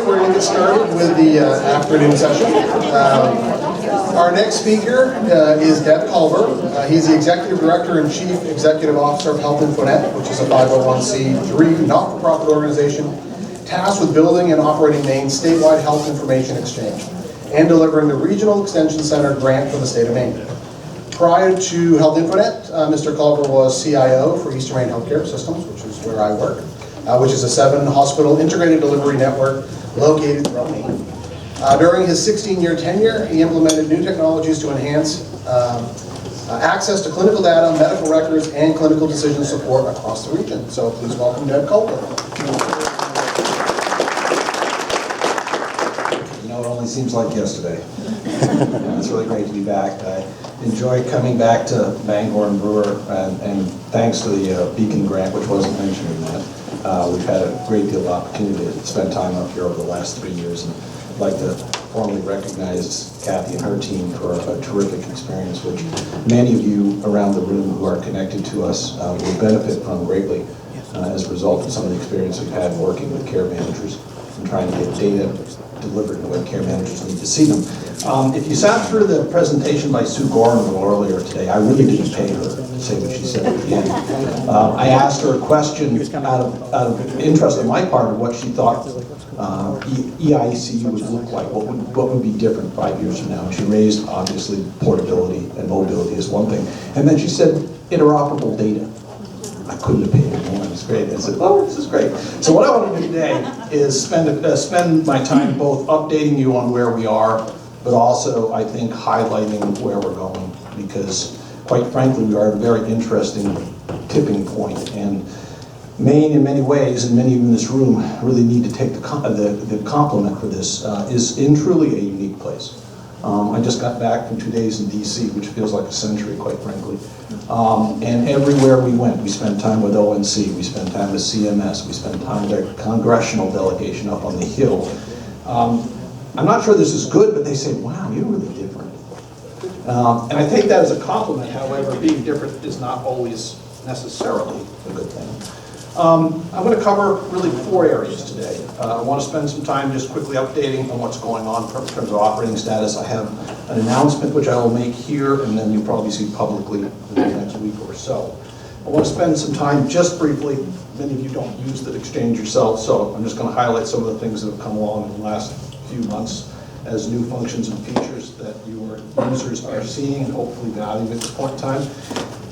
right, we're going to get started with the afternoon session. Our next speaker is Culver. He's the Executive Director and Chief Executive Officer of HealthInfoNet, which is a 501c3 not-for-profit organization tasked with building and operating Maine's statewide health information exchange and delivering the Regional Extension Center grant for the state of Maine. Prior to HealthInfoNet, Mr. Culver was CIO for Eastern Maine Healthcare Systems, which is where I work, which is a 7-hospital integrated delivery network located throughout Maine. During his 16-year tenure, he implemented new technologies to enhance access to clinical data, medical records, and clinical decision support across the region. So please welcome Culver. You know, it only seems like yesterday. It's really great to be back. I enjoy coming back to Bangor and Brewer, and thanks to the Beacon grant, which wasn't mentioned in that. We've had a great deal of opportunity to spend time up here over the last 3 years, and I'd like to formally recognize Kathy and her team for a terrific experience, which many of you around the room who are connected to us will benefit from greatly as a result of some of the experience we've had working with care managers and trying to get data delivered the way care managers need to see them. If you sat through the presentation by Sue Gorin a little earlier today, I really didn't pay her to say what she said at the end. I asked her a question out of interest on my part of what she thought EICU would look like, what would be different 5 years from now. And she raised, obviously, portability and mobility as one thing. And then she said interoperable data. I couldn't have paid her more. It was great. I said, oh, this is great. So what I want to do today is spend my time both updating you on where we are, but also, I think, highlighting where we're going. Because, quite frankly, we are at a very interesting tipping point. And Maine, in many ways, and many of you in this room, really need to take the compliment for this, is in truly a unique place. I just got back from 2 days in DC, which feels like a century, quite frankly. And everywhere we went, we spent time with ONC, we spent time with CMS, we spent time with their congressional delegation up on the Hill. I'm not sure this is good, but they say, wow, you're really different. And I take that as a compliment. However, being different is not always necessarily a good thing. I'm going to cover really 4 areas today. I want to spend some time just quickly updating on what's going on in terms of operating status. I have an announcement which I will make here, and then you'll probably see publicly in the next week or so. I want to spend some time just briefly. Many of you don't use the exchange yourself, so I'm just going to highlight some of the things that have come along in the last few months as new functions and features that your users are seeing and hopefully valuing at this point in time.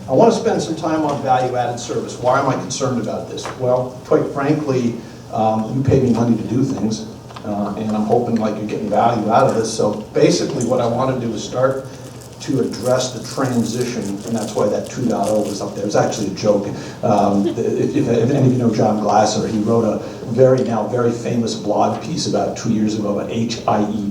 I want to spend some time on value-added service. Why am I concerned about this? Well, quite frankly, you pay me money to do things, and I'm hoping like you're getting value out of this. So basically what I want to do is start to address the transition, and that's why that 2.0 was up there. It was actually a joke. If any of you know John Glasser, he wrote a very famous blog piece about 2 years ago about HIE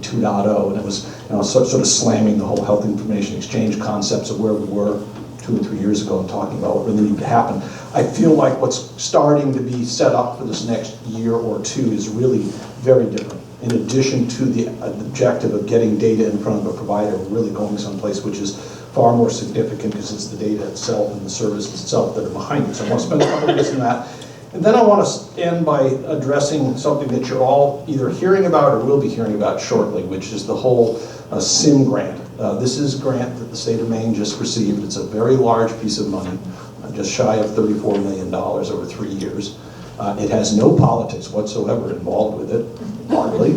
2.0, and it was sort of slamming the whole health information exchange concepts of where we were 2 or 3 years ago and talking about what really needed to happen. I feel like what's starting to be set up for this next year or two is really very different. In addition to the objective of getting data in front of a provider, we're really going someplace which is far more significant because it's the data itself and the services itself that are behind it. So I want to spend a couple of minutes on that. And then I want to end by addressing something that you're all either hearing about or will be hearing about shortly, which is the whole SIM grant. This is a grant that the state of Maine just received. It's a very large piece of money, just shy of $34 million over 3 years. It has no politics whatsoever involved with it, hardly.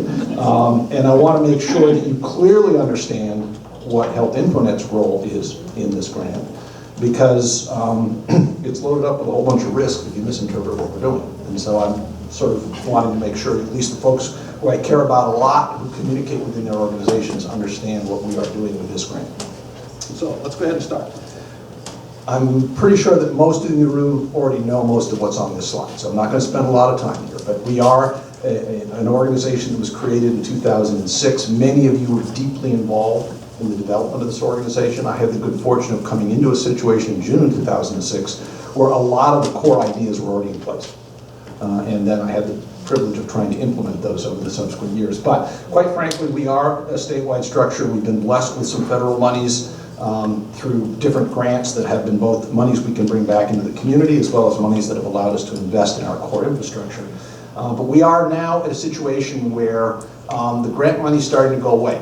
And I want to make sure that you clearly understand what HealthInfoNet's role is in this grant, because it's loaded up with a whole bunch of risk if you misinterpret what we're doing. And so I'm sort of wanting to make sure at least the folks who I care about a lot, who communicate within their organizations, understand what we are doing with this grant. So let's go ahead and start. I'm pretty sure that most of you in the room already know most of what's on this slide, so I'm not going to spend a lot of time here, but we are an organization that was created in 2006. Many of you were deeply involved in the development of this organization. I had the good fortune of coming into a situation in June of 2006 where a lot of the core ideas were already in place. And then I had the privilege of trying to implement those over the subsequent years. But quite frankly, we are a statewide structure. We've been blessed with some federal monies through different grants that have been both monies we can bring back into the community as well as monies that have allowed us to invest in our core infrastructure. But we are now at a situation where the grant money is starting to go away.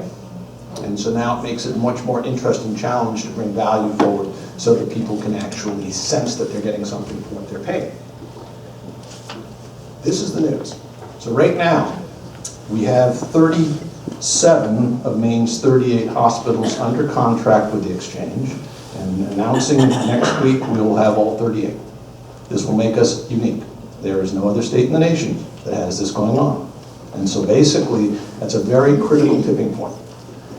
And so now it makes it a much more interesting challenge to bring value forward so that people can actually sense that they're getting something for what they're paying. This is the news. So right now, we have 37 of Maine's 38 hospitals under contract with the exchange, and announcing next week we will have all 38. This will make us unique. There is no other state in the nation that has this going on. And so basically, that's a very critical tipping point.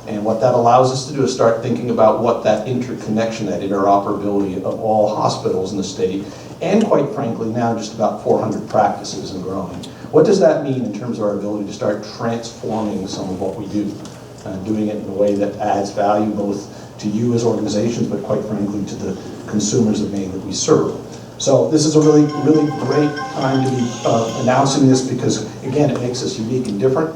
And what that allows us to do is start thinking about what that interconnection, that interoperability of all hospitals in the state, and quite frankly, now just about 400 practices and growing. What does that mean in terms of our ability to start transforming some of what we do, doing it in a way that adds value both to you as organizations, but quite frankly to the consumers of Maine that we serve. So this is a really, really great time to be announcing this because, again, it makes us unique and different.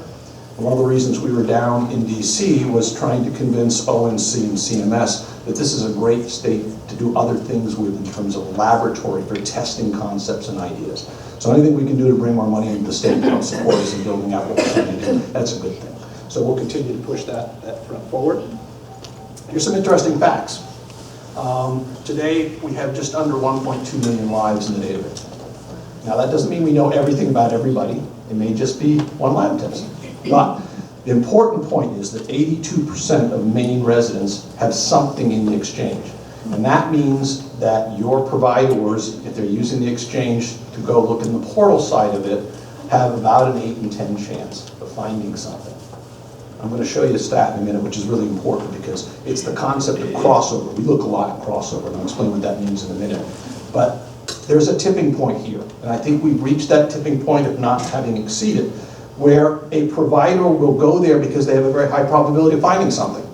One of the reasons we were down in DC was trying to convince ONC and CMS that this is a great state to do other things with in terms of laboratory for testing concepts and ideas. So anything we can do to bring more money into the state to help support us in building out what we're trying to do, that's a good thing. So we'll continue to push that front forward. Here's some interesting facts. Today, we have just under 1.2 million lives in the database. Now, that doesn't mean we know everything about everybody. It may just be one lab test. But the important point is that 82% of Maine residents have something in the exchange. And that means that your providers, if they're using the exchange to go look in the portal side of it, have about an 8 in 10 chance of finding something. I'm going to show you a stat in a minute, which is really important because it's the concept of crossover. We look a lot at crossover, and I'll explain what that means in a minute. But there's a tipping point here, and I think we've reached that tipping point, if not having exceeded, where a provider will go there because they have a very high probability of finding something.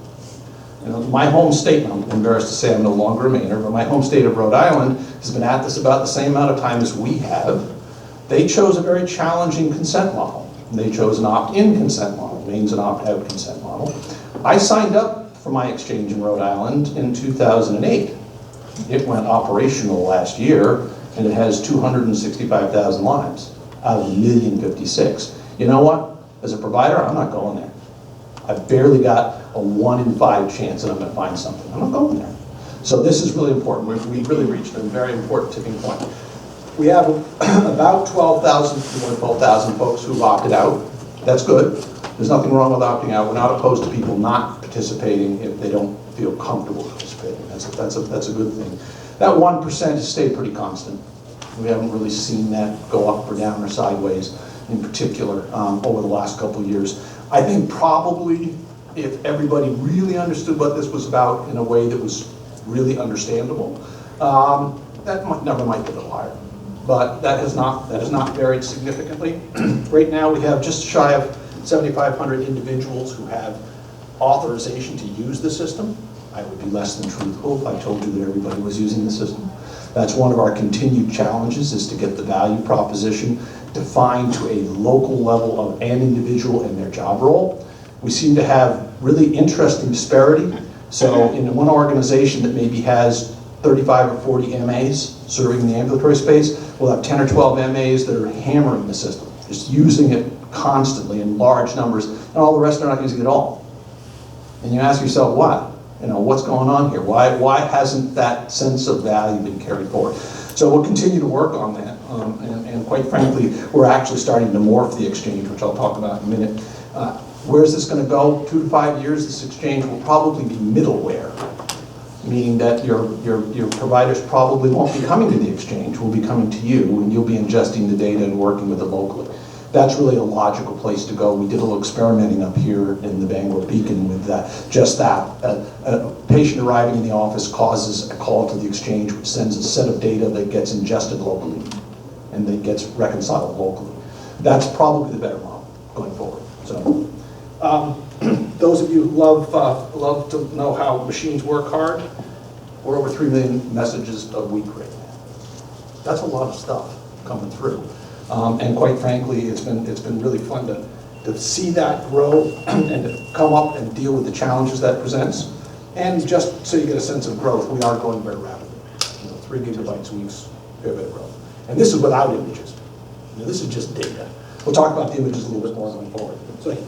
You know, my home state, I'm embarrassed to say I'm no longer a Mainer, but my home state of Rhode Island has been at this about the same amount of time as we have. They chose a very challenging consent model. They chose an opt-in consent model. Maine's an opt-out consent model. I signed up for my exchange in Rhode Island in 2008. It went operational last year, and it has 265,000 lives out of 1,056,000. You know what? As a provider, I'm not going there. I've barely got a 1 in 5 chance that I'm going to find something. I'm not going there. So this is really important. We've really reached a very important tipping point. We have about 12,000 folks who've opted out. That's good. There's nothing wrong with opting out. We're not opposed to people not participating if they don't feel comfortable participating. That's a good thing. That 1% has stayed pretty constant. We haven't really seen that go up or down or sideways in particular over the last couple of years. I think probably if everybody really understood what this was about in a way that was really understandable, that number might be a little higher. But that has not varied significantly. Right now we have just shy of 7,500 individuals who have authorization to use the system. I would be less than truthful if I told you that everybody was using the system. That's one of our continued challenges, is to get the value proposition defined to a local level of an individual and their job role. We seem to have really interesting disparity. So in one organization that maybe has 35 or 40 MAs serving in the ambulatory space, we'll have 10 or 12 MAs that are hammering the system, just using it constantly in large numbers, and all the rest are not using it at all. And you ask yourself, why? You know, what's going on here? Why hasn't that sense of value been carried forward? So we'll continue to work on that, and quite frankly, we're actually starting to morph the exchange, which I'll talk about in a minute. Where's this going to go? 2 to 5 years, this exchange will probably be middleware, meaning that your providers probably won't be coming to the exchange, will be coming to you, and you'll be ingesting the data and working with it locally. That's really a logical place to go. We did a little experimenting up here in the Bangor Beacon with just that. A patient arriving in the office causes a call to the exchange, which sends a set of data that gets ingested locally and that gets reconciled locally. That's probably the better model going forward. So, those of you who love to know how machines work hard, we're over 3 million messages a week right now. That's a lot of stuff coming through. And quite frankly, it's been really fun to see that grow and to come up and deal with the challenges that presents. And just so you get a sense of growth, we are growing very rapidly. 3 gigabytes a week's a fair bit of growth. And this is without images. This is just data. We'll talk about the images a little bit more going forward.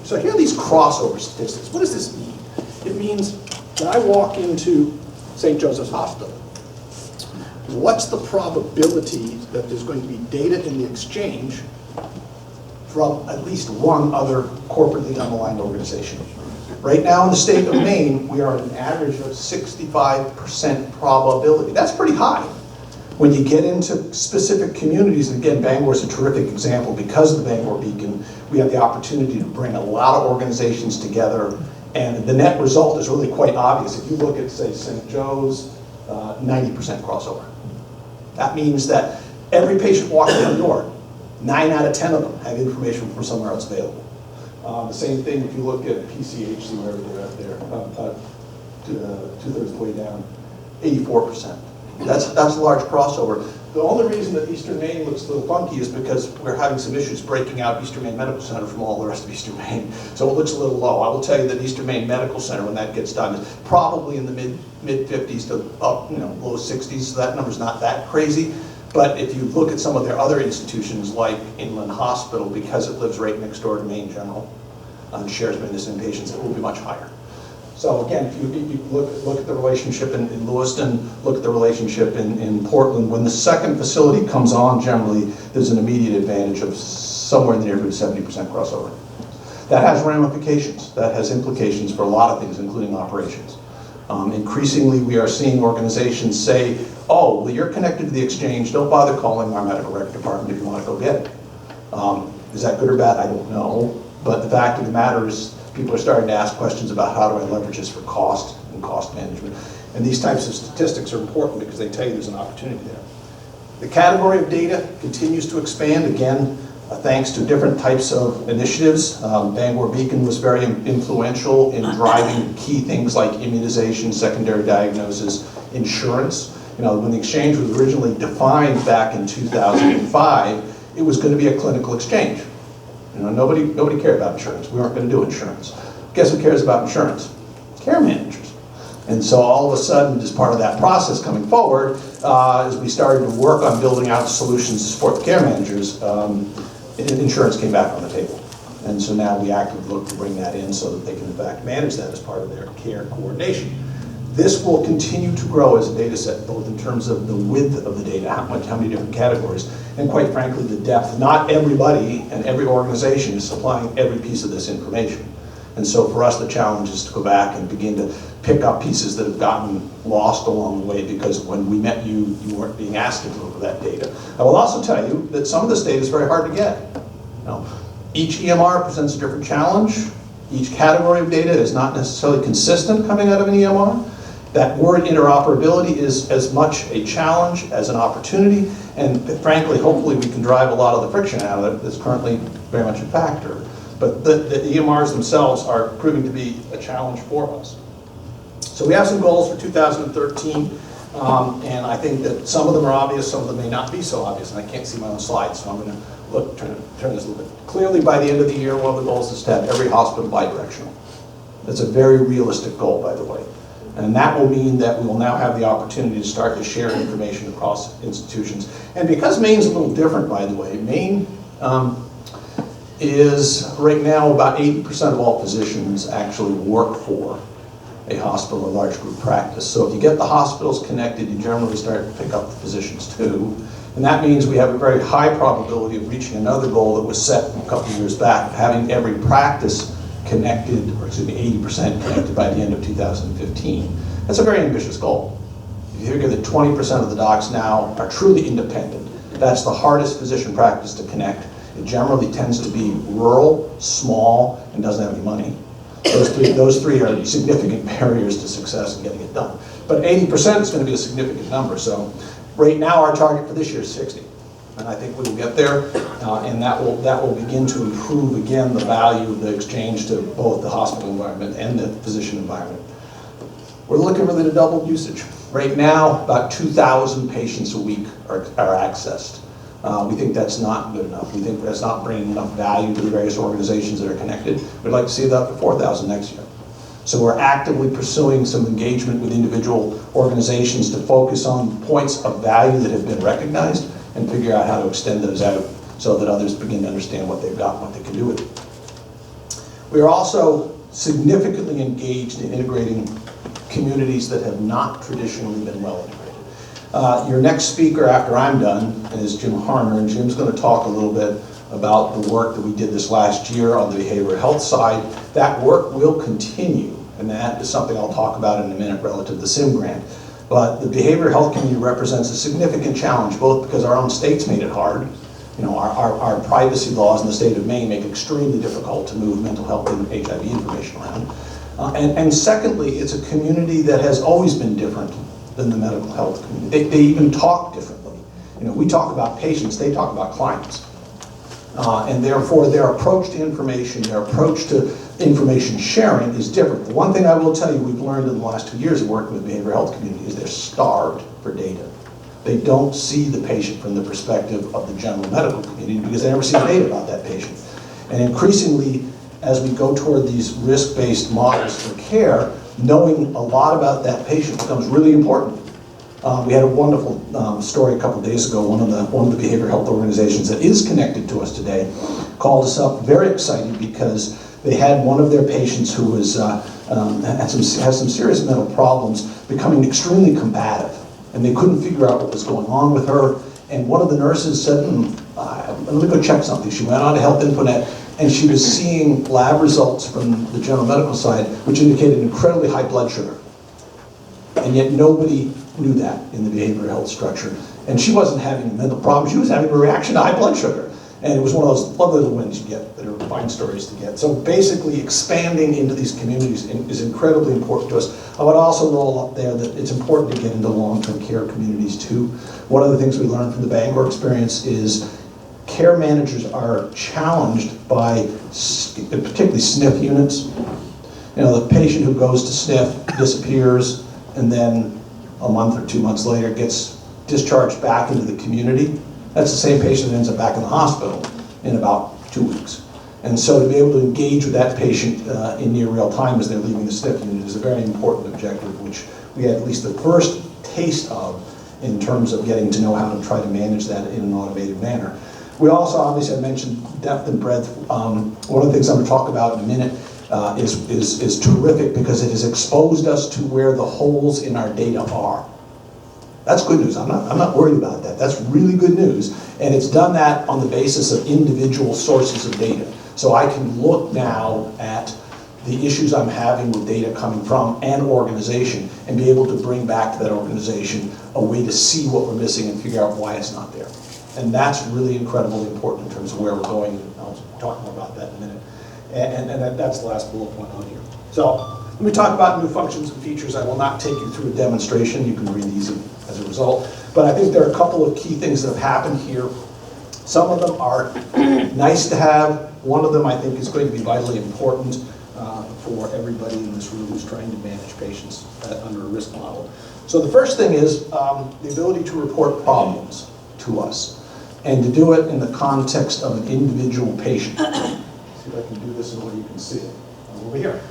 So here are these crossover statistics. What does this mean? It means that I walk into St. Joseph's Hospital. What's the probability that there's going to be data in the exchange From at least one other corporately unaligned organization. Right now in the state of Maine, we are at an average of 65% probability. That's pretty high. When you get into specific communities, and again, Bangor is a terrific example because of the Bangor Beacon, we have the opportunity to bring a lot of organizations together, and the net result is really quite obvious. If you look at, say, St. Joe's, 90% crossover. That means that every patient walking in the door, 9 out of 10 of them have information from somewhere else available. The same thing if you look at PCHC, wherever they're at there, two-thirds of the way down, 84%. That's a large crossover. The only reason that Eastern Maine looks a little funky is because we're having some issues breaking out Eastern Maine Medical Center from all the rest of Eastern Maine. So it looks a little low. I will tell you that Eastern Maine Medical Center, when that gets done, is probably in the mid 50s to up, low 60s. So that number's not that crazy. But if you look at some of their other institutions like Inland Hospital, because it lives right next door to Maine General and shares medicine patients, it will be much higher. So again, if you look at the relationship in Lewiston, look at the relationship in Portland, when the second facility comes on, generally, there's an immediate advantage of somewhere in the neighborhood of 70% crossover. That has ramifications. That has implications for a lot of things, including operations. Increasingly, we are seeing organizations say, oh, well, you're connected to the exchange, don't bother calling our medical record department if you want to go get it. Is that good or bad? I don't know. But the fact of the matter is, people are starting to ask questions about how do I leverage this for cost and cost management. And these types of statistics are important because they tell you there's an opportunity there. The category of data continues to expand, again, thanks to different types of initiatives. Bangor Beacon was very influential in driving key things like immunization, secondary diagnosis, insurance. When the exchange was originally defined back in 2005, it was going to be a clinical exchange. Nobody cared about insurance. We weren't going to do insurance. Guess who cares about insurance? Care managers. And so all of a sudden, as part of that process coming forward, as we started to work on building out solutions to support the care managers, insurance came back on the table. And so now we actively look to bring that in so that they can in fact manage that as part of their care coordination. This will continue to grow as a data set, both in terms of the width of the data, how many different categories, and quite frankly, the depth. Not everybody and every organization is supplying every piece of this information. And so for us, the challenge is to go back and begin to pick up pieces that have gotten lost along the way because when we met you, you weren't being asked to deliver that data. I will also tell you that some of this data is very hard to get. Each EMR presents a different challenge. Each category of data is not necessarily consistent coming out of an EMR. That word interoperability is as much a challenge as an opportunity, and frankly, hopefully we can drive a lot of the friction out of it that's currently very much a factor. But the EMRs themselves are proving to be a challenge for us. So we have some goals for 2013, and I think that some of them are obvious, some of them may not be so obvious, and I can't see my own slides, so I'm going to turn this a little bit. Clearly, by the end of the year, one of the goals is to have every hospital bidirectional. That's a very realistic goal, by the way. And that will mean that we will now have the opportunity to start to share information across institutions. And because Maine's a little different, by the way, Maine is right now about 80% of all physicians actually work for a hospital or large group practice. So if you get the hospitals connected, you generally start to pick up the physicians too. And that means we have a very high probability of reaching another goal that was set a couple of years back, having every practice connected, or excuse me, 80% connected by the end of 2015. That's a very ambitious goal. If you figure that 20% of the docs now are truly independent, that's the hardest physician practice to connect. It generally tends to be rural, small, and doesn't have any money. Those three are significant barriers to success in getting it done. But 80% is going to be a significant number. So right now our target for this year is 60. And I think we will get there, and that will begin to improve, again, the value of the exchange to both the hospital environment and the physician environment. We're looking really to double usage. Right now, about 2,000 patients a week are accessed. We think that's not good enough. We think that's not bringing enough value to the various organizations that are connected. We'd like to see that to 4,000 next year. So we're actively pursuing some engagement with individual organizations to focus on points of value that have been recognized and figure out how to extend those out so that others begin to understand what they've got and what they can do with it. We are also significantly engaged in integrating communities that have not traditionally been well integrated. Your next speaker after I'm done is Jim Harner, and Jim's going to talk a little bit about the work that we did this last year on the behavioral health side. That work will continue, and that is something I'll talk about in a minute relative to the SIM grant. But the behavioral health community represents a significant challenge, both because our own state's made it hard. You know, our privacy laws in the state of Maine make it extremely difficult to move mental health and HIV information around. And secondly, it's a community that has always been different than the medical health community. They even talk differently. You know, we talk about patients, they talk about clients. And therefore, their approach to information, their approach to information sharing is different. The one thing I will tell you we've learned in the last 2 years of working with the behavioral health community is they're starved for data. They don't see the patient from the perspective of the general medical community because they never see data about that patient. And increasingly, as we go toward these risk-based models for care, knowing a lot about that patient becomes really important. We had a wonderful story a couple days ago. One of the behavioral health organizations that is connected to us today called us up very excited because they had one of their patients who was has some serious mental problems, becoming extremely combative, and they couldn't figure out what was going on with her. And one of the nurses said, "Let me go check something." She went on to HealthInfoNet, and she was seeing lab results from the general medical side, which indicated incredibly high blood sugar. And yet nobody knew that in the behavioral health structure. And she wasn't having a mental problem, she was having a reaction to high blood sugar. And it was one of those lovely little wins you get that are fine stories to get. So basically expanding into these communities is incredibly important to us. I would also roll up there that it's important to get into long-term care communities too. One of the things we learned from the Bangor experience is care managers are challenged by particularly SNF units. You know, the patient who goes to SNF disappears and then a month or 2 months later gets discharged back into the community. That's the same patient that ends up back in the hospital in about 2 weeks. And so to be able to engage with that patient in near real time as they're leaving the SNF unit is a very important objective, which we had at least the first taste of in terms of getting to know how to try to manage that in an automated manner. We also, obviously, I mentioned depth and breadth. One of the things I'm going to talk about in a minute is terrific because it has exposed us to where the holes in our data are. That's good news. I'm not worried about that. That's really good news. And it's done that on the basis of individual sources of data. So I can look now at the issues I'm having with data coming from an organization and be able to bring back to that organization a way to see what we're missing and figure out why it's not there. And that's really incredibly important in terms of where we're going. I'll talk more about that in a minute. And that's the last bullet point on here. So let me talk about new functions and features. I will not take you through a demonstration. You can read these as a result. But I think there are a couple of key things that have happened here. Some of them are nice to have. One of them I think is going to be vitally important for everybody in this room who's trying to manage patients under a risk model. So the first thing is the ability to report problems to us and to do it in the context of an individual patient. See if I can do this in a way you can see it. Over here.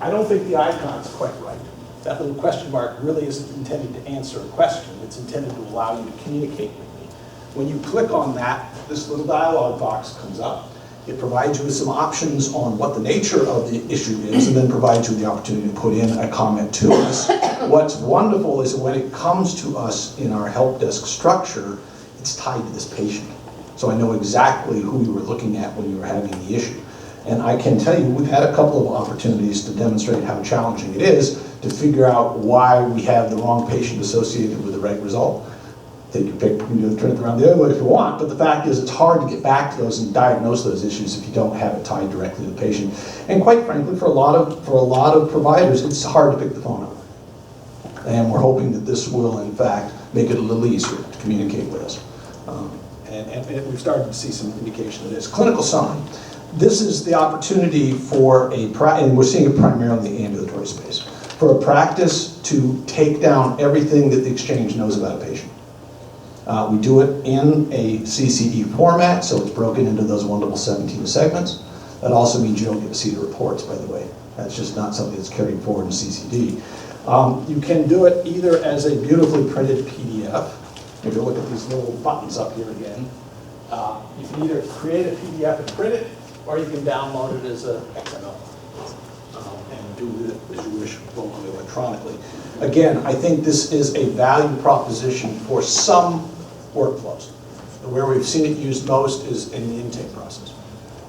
I don't think the icon's quite right. That little question mark really isn't intended to answer a question. It's intended to allow you to communicate with me. When you click on that, this little dialog box comes up. It provides you with some options on what the nature of the issue is and then provides you the opportunity to put in a comment to us. What's wonderful is when it comes to us in our help desk structure, it's tied to this patient. So I know exactly who you were looking at when you were having the issue. And I can tell you, we've had a couple of opportunities to demonstrate how challenging it is to figure out why we have the wrong patient associated with the right result. Take your pick, you can turn it around the other way if you want, but the fact is it's hard to get back to those and diagnose those issues if you don't have it tied directly to the patient. And quite frankly, for a lot of providers, it's hard to pick the phone up. And we're hoping that this will, in fact, make it a little easier to communicate with us. And we've started to see some indication of this. Clinical summary. This is the opportunity for and we're seeing it primarily in the ambulatory space, for a practice to take down everything that the exchange knows about a patient. We do it in a CCD format, so it's broken into those wonderful 17 segments. That also means you don't get to see the reports, by the way. That's just not something that's carried forward in CCD. You can do it either as a beautifully printed PDF. If you look at these little buttons up here again, You can either create a PDF and print it, or you can download it as a XML and do it as you wish, locally, electronically. Again, I think this is a value proposition for some workflows. Where we've seen it used most is in the intake process.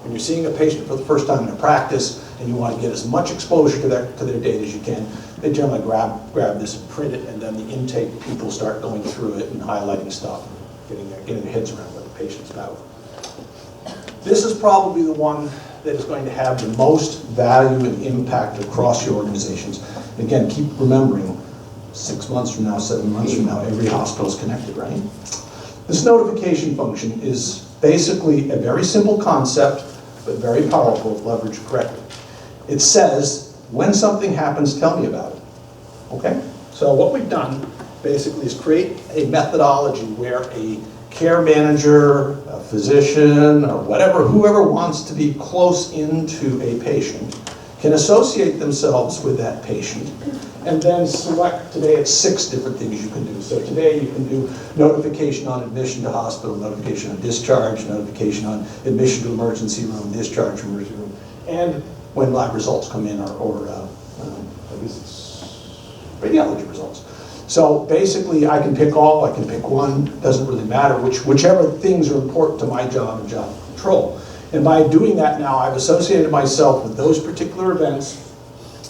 When you're seeing a patient for the first time in a practice and you want to get as much exposure to their data as you can, they generally grab this and print it, and then the intake people start going through it and highlighting stuff, getting their heads around what the patient's about. This is probably the one that is going to have the most value and impact across your organizations. Again, keep remembering, 6 months from now, 7 months from now, every hospital is connected, right? This notification function is basically a very simple concept, but very powerful if leveraged correctly. It says, when something happens, tell me about it, okay? So what we've done basically is create a methodology where a care manager, a physician, or whatever, whoever wants to be close into a patient can associate themselves with that patient and then select. Today it's 6 different things you can do. So today you can do notification on admission to hospital, notification on discharge, notification on admission to emergency room, discharge from emergency room, and when lab results come in, or I guess it's radiology results. So basically I can pick all, I can pick one, doesn't really matter, whichever things are important to my job and job control. And by doing that now, I've associated myself with those particular events,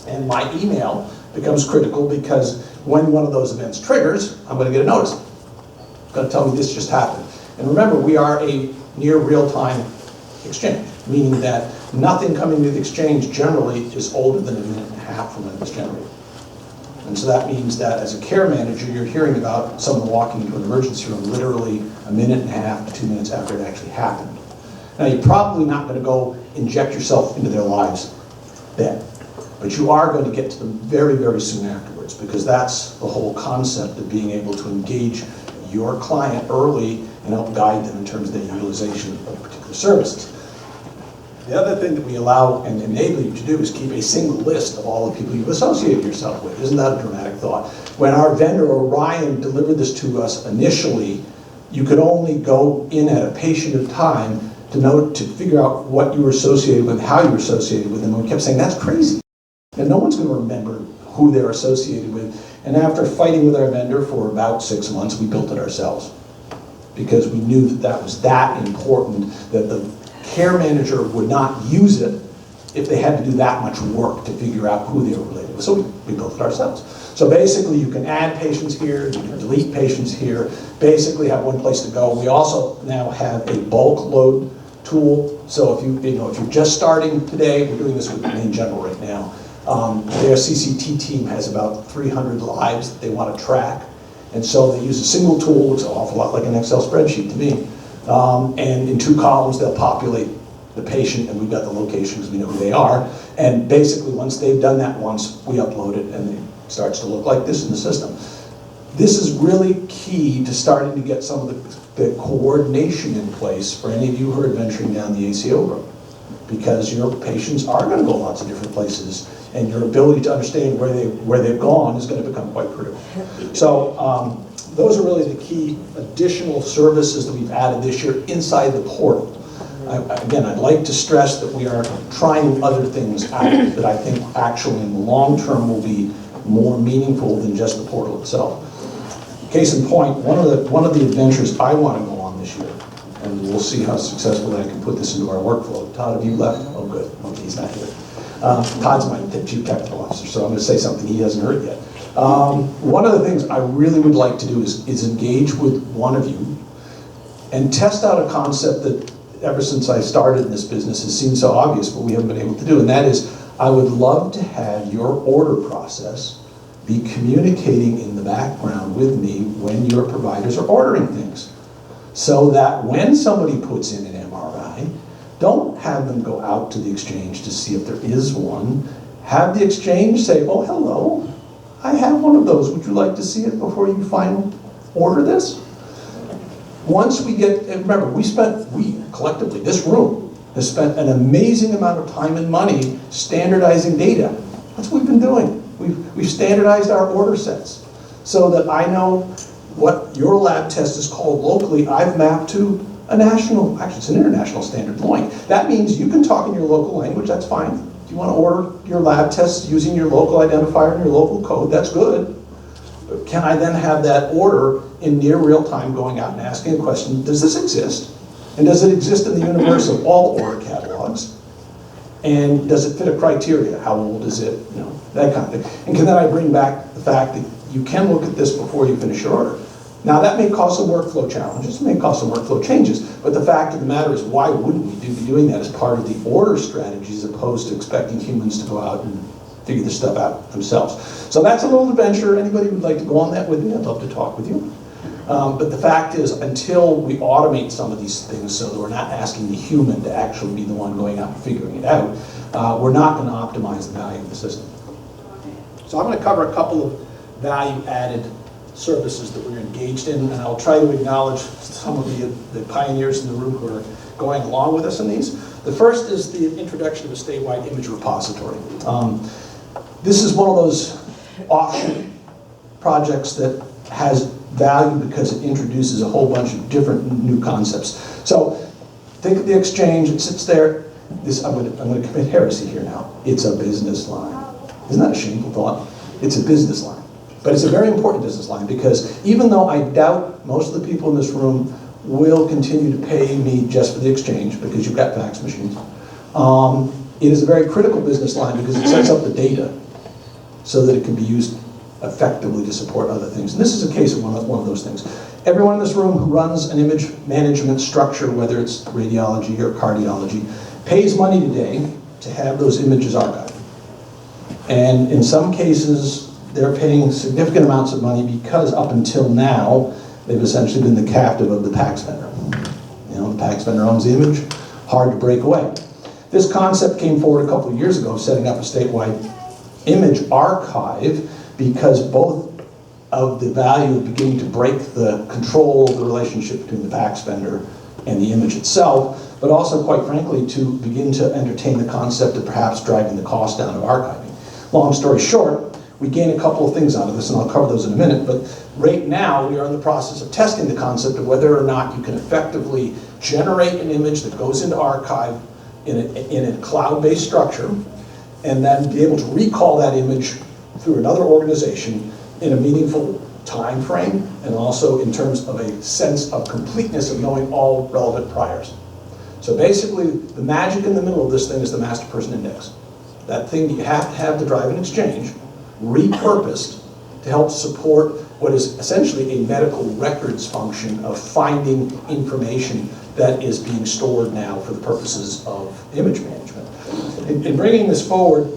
and my email becomes critical because when one of those events triggers, I'm going to get a notice. It's going to tell me this just happened. And remember, we are a near real-time exchange, meaning that nothing coming to the exchange generally is older than 1.5 minutes from when it was generated. And so that means that as a care manager, you're hearing about someone walking into an emergency room literally 1.5 minutes to 2 minutes after it actually happened. Now, you're probably not going to go inject yourself into their lives then, but you are going to get to them very, very soon afterwards, because that's the whole concept of being able to engage your client early and help guide them in terms of their utilization of particular services. The other thing that we allow and enable you to do is keep a single list of all the people you've associated yourself with. Isn't that a dramatic thought? When our vendor, Orion, delivered this to us initially, you could only go in at a patient at a time to figure out what you were associated with, how you were associated with them. And we kept saying, that's crazy. And no one's going to remember who they're associated with. And after fighting with our vendor for about 6 months, we built it ourselves, because we knew that that was that important, that the care manager would not use it if they had to do that much work to figure out who they were related with. So we built it ourselves. So basically you can add patients here, you can delete patients here, basically have one place to go. We also now have a bulk load tool. So if you're just starting today, we're doing this with Maine General right now. Their CCT team has about 300 lives that they want to track. And so they use a single tool, looks an awful lot like an Excel spreadsheet to me. And in 2 columns, they'll populate the patient, and we've got the locations, we know who they are. And basically, once they've done that once, we upload it, and it starts to look like this in the system. This is really key to starting to get some of the coordination in place for any of you who are venturing down the ACO road, because your patients are going to go lots of different places, and your ability to understand where they've gone is going to become quite critical. So those are really the key additional services that we've added this year inside the portal. Again, I'd like to stress that we are trying other things out that I think actually in the long term will be more meaningful than just the portal itself. Case in point, one of the adventures I want to go on this year, and we'll see how successfully I can put this into our workflow. Todd, have you left? Oh, good. Okay, he's not here. Todd's my chief technical officer, so I'm going to say something he hasn't heard yet. One of the things I really would like to do is engage with one of you and test out a concept that ever since I started in this business has seemed so obvious, but we haven't been able to do, and that is I would love to have your order process be communicating in the background with me when your providers are ordering things, so that when somebody puts in an MRI, don't have them go out to the exchange to see if there is one. Have the exchange say, oh, hello, I have one of those. Would you like to see it before you final order this? Once we get, and remember, we collectively, this room has spent an amazing amount of time and money standardizing data. That's what we've been doing. We've standardized our order sets so that I know what your lab test is called locally. I've mapped to a national, actually it's an international standard LOINC. That means you can talk in your local language, that's fine. If you want to order your lab tests using your local identifier and your local code, that's good. But can I then have that order in near real time going out and asking a question, does this exist? And does it exist in the universe of all order catalogs? And does it fit a criteria? How old is it? You know, that kind of thing. And can then I bring back the fact that you can look at this before you finish your order? Now that may cause some workflow challenges, may cause some workflow changes, but the fact of the matter is, why wouldn't we be doing that as part of the order strategy as opposed to expecting humans to go out and figure this stuff out themselves? So that's a little adventure. Anybody would like to go on that with me, I'd love to talk with you. But the fact is, until we automate some of these things so that we're not asking the human to actually be the one going out and figuring it out, we're not going to optimize the value of the system. So I'm going to cover a couple of value-added services that we're engaged in, and I'll try to acknowledge some of the pioneers in the room who are going along with us in these. The first is the introduction of a statewide image repository. This is one of those offshoot projects that has value because it introduces a whole bunch of different new concepts. So think of the exchange, it sits there. I'm going to commit heresy here now. It's a business line. Isn't that a shameful thought? It's a business line. But it's a very important business line because even though I doubt most of the people in this room will continue to pay me just for the exchange because you've got fax machines, it is a very critical business line because it sets up the data so that it can be used effectively to support other things. And this is a case of one of those things. Everyone in this room who runs an image management structure, whether it's radiology or cardiology, pays money today to have those images archived. And in some cases, they're paying significant amounts of money because up until now, they've essentially been the captive of the PACS vendor. You know, the PACS vendor owns the image, hard to break away. This concept came forward a couple of years ago, setting up a statewide image archive, because both of the value of beginning to break the control of the relationship between the PACS vendor and the image itself, but also, quite frankly, to begin to entertain the concept of perhaps driving the cost down of archiving. Long story short, we gain a couple of things out of this, and I'll cover those in a minute, but right now we are in the process of testing the concept of whether or not you can effectively generate an image that goes into archive in a cloud-based structure, and then be able to recall that image through another organization in a meaningful time frame, and also in terms of a sense of completeness of knowing all relevant priors. So basically, the magic in the middle of this thing is the master person index. That thing that you have to have to drive an exchange, repurposed to help support what is essentially a medical records function of finding information that is being stored now for the purposes of image management. In bringing this forward,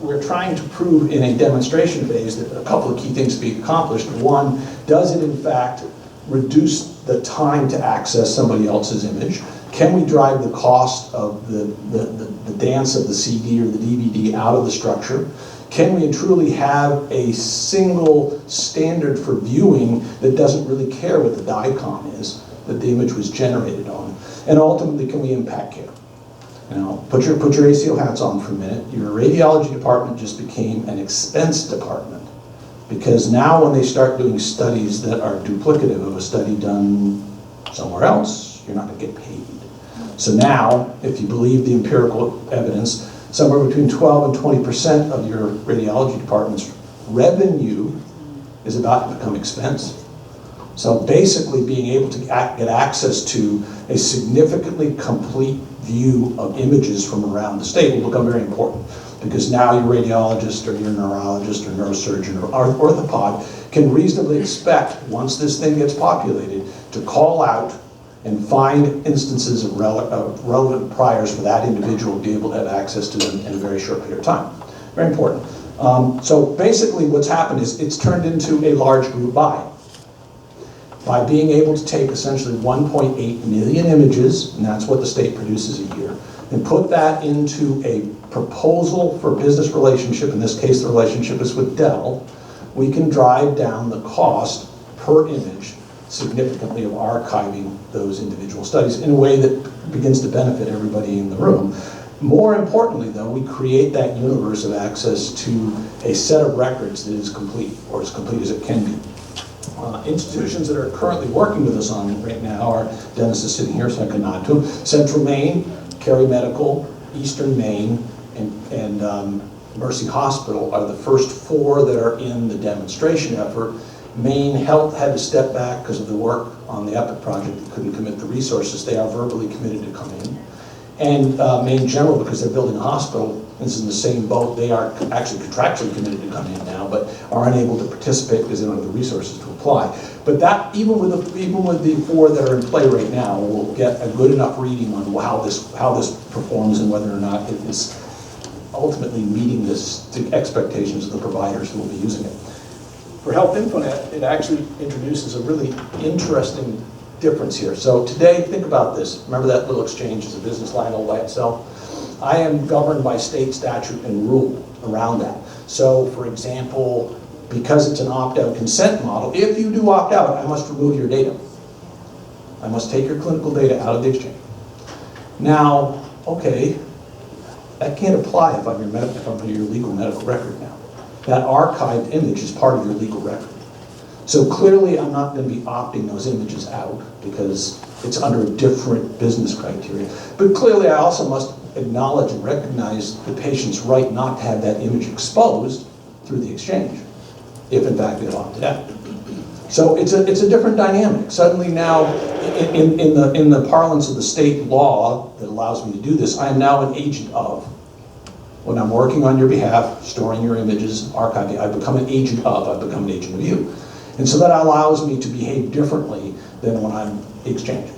we're trying to prove in a demonstration phase that a couple of key things be accomplished. One, does it in fact reduce the time to access somebody else's image? Can we drive the cost of the dance of the CD or the DVD out of the structure? Can we truly have a single standard for viewing that doesn't really care what the DICOM is that the image was generated on? And ultimately, can we impact care? You know, put your ACO hats on for a minute. Your radiology department just became an expense department, because now when they start doing studies that are duplicative of a study done somewhere else, you're not going to get paid. So now, if you believe the empirical evidence, somewhere between 12 and 20% of your radiology department's revenue is about to become expense. So basically being able to get access to a significantly complete view of images from around the state will become very important, because now your radiologist or your neurologist or neurosurgeon or orthopod can reasonably expect, once this thing gets populated, to call out and find instances of relevant priors for that individual to be able to have access to them in a very short period of time. Very important. So basically what's happened is it's turned into a large group buy. By being able to take essentially 1.8 million images, and that's what the state produces a year, and put that into a proposal for business relationship, in this case the relationship is with Dell, we can drive down the cost per image significantly of archiving those individual studies in a way that begins to benefit everybody in the room. More importantly, though, we create that universe of access to a set of records that is complete, or as complete as it can be. Institutions that are currently working with us on it right now are, Dennis is sitting here so I can nod to him, Central Maine, Cary Medical, Eastern Maine, and Mercy Hospital are the first 4 that are in the demonstration effort. Maine Health had to step back because of the work on the EPIC project. They couldn't commit the resources. They are verbally committed to come in. And Maine General, because they're building a hospital, this is in the same boat. They are actually contractually committed to come in now, but are unable to participate because they don't have the resources to apply. But that, even with the 4 that are in play right now, we'll get a good enough reading on how this performs and whether or not it is ultimately meeting the expectations of the providers who will be using it. For HealthInfoNet, it actually introduces a really interesting difference here. So today, think about this. Remember that little exchange is a business line all by itself? I am governed by state statute and rule around that. So for example, because it's an opt-out consent model, if you do opt out, I must remove your data. I must take your clinical data out of the exchange. Now, okay, that can't apply if I'm your legal medical record now. That archived image is part of your legal record. So clearly I'm not going to be opting those images out because it's under a different business criteria. But clearly I also must acknowledge and recognize the patient's right not to have that image exposed through the exchange, if in fact they've opted out. So it's a different dynamic. Suddenly now, in the parlance of the state law that allows me to do this, I am now an agent of. When I'm working on your behalf, storing your images, archiving, I become an agent of, I become an agent of you. And so that allows me to behave differently than when I'm exchanging.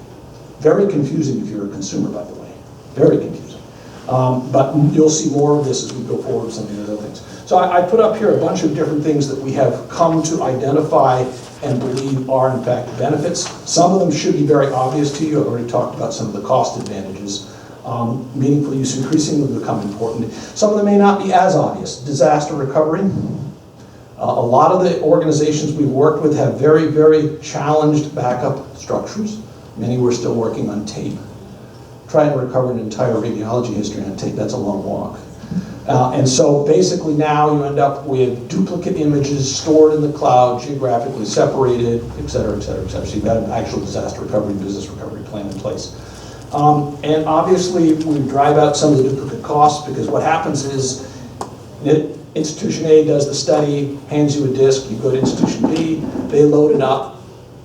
Very confusing if you're a consumer, by the way. Very confusing. But you'll see more of this as we go forward with some of the other things. So I put up here a bunch of different things that we have come to identify and believe are in fact benefits. Some of them should be very obvious to you. I've already talked about some of the cost advantages. Meaningful use increasingly become important. Some of them may not be as obvious. Disaster recovery. A lot of the organizations we've worked with have very, very challenged backup structures. Many were still working on tape. Trying to recover an entire radiology history on tape, that's a long walk. And so basically now you end up with duplicate images stored in the cloud, geographically separated, et cetera, et cetera, et cetera. So you've got an actual disaster recovery, business recovery plan in place. And obviously we drive out some of the duplicate costs because what happens is Institution A does the study, hands you a disk, you go to Institution B, they load it up,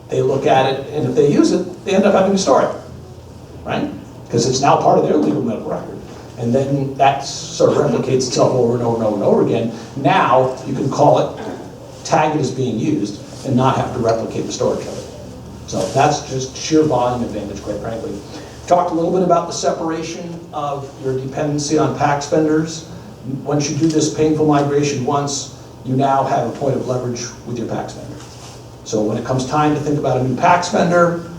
they look at it, and if they use it, they end up having to store it, right? Because it's now part of their legal medical record. And then that sort of replicates itself over and over and over and over again. Now you can call it, tag it as being used, and not have to replicate the storage of it. So that's just sheer volume advantage, quite frankly. Talked a little bit about the separation of your dependency on PACS vendors. Once you do this painful migration once, you now have a point of leverage with your PACS vendor. So when it comes time to think about a new PACS vendor,